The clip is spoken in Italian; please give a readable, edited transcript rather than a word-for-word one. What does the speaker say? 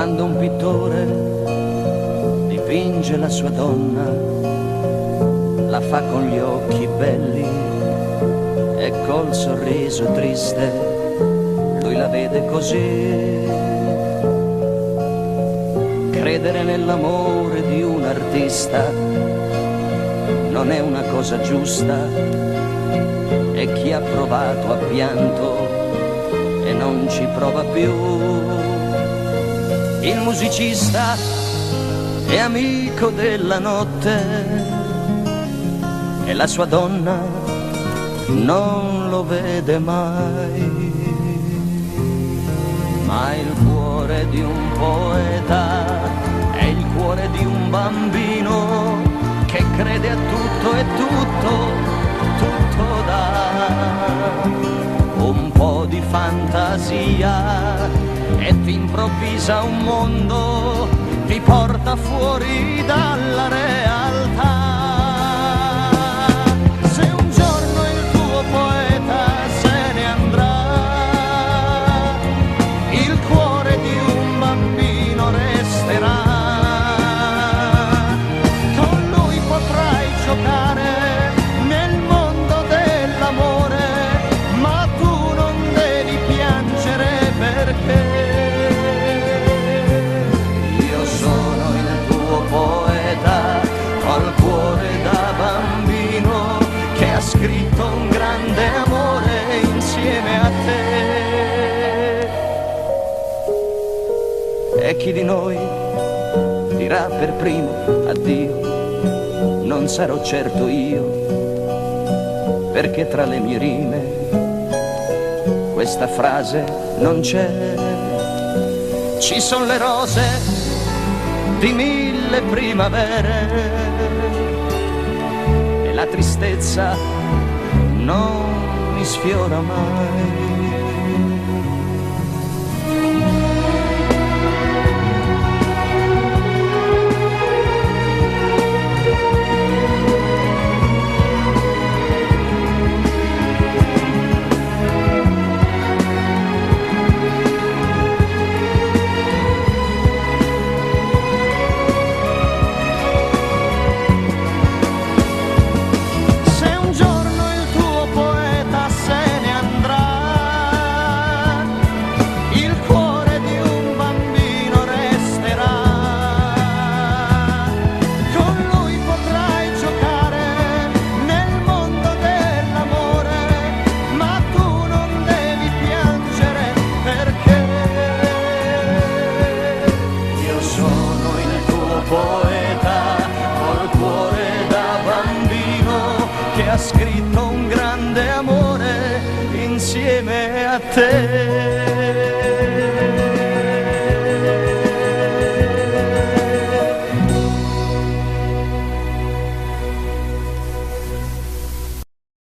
Quando un pittore dipinge la sua donna, la fa con gli occhi belli e col sorriso triste, lui la vede così. Credere nell'amore di un artista non è una cosa giusta, e chi ha provato ha pianto e non ci prova più. Il musicista è amico della notte e la sua donna non lo vede mai. Ma il cuore di un poeta è il cuore di un bambino che crede a tutto e tutto dà. Un po' di fantasia e ti improvvisa un mondo, ti porta fuori dalla realtà. Se un giorno il tuo poeta se ne andrà, il cuore di un bambino resterà. Con lui potrai giocare nel mondo dell'amore, ma tu non devi piangere perché io sono il tuo poeta col cuore da bambino che ha scritto un grande amore insieme a te. E chi di noi dirà per primo addio? Non sarò certo io, perché tra le mie rime questa frase non c'è. Ci sono le rose di 1000 primavere e la tristezza non mi sfiora mai. Poeta col cuore da bambino che ha scritto un grande amore insieme a te.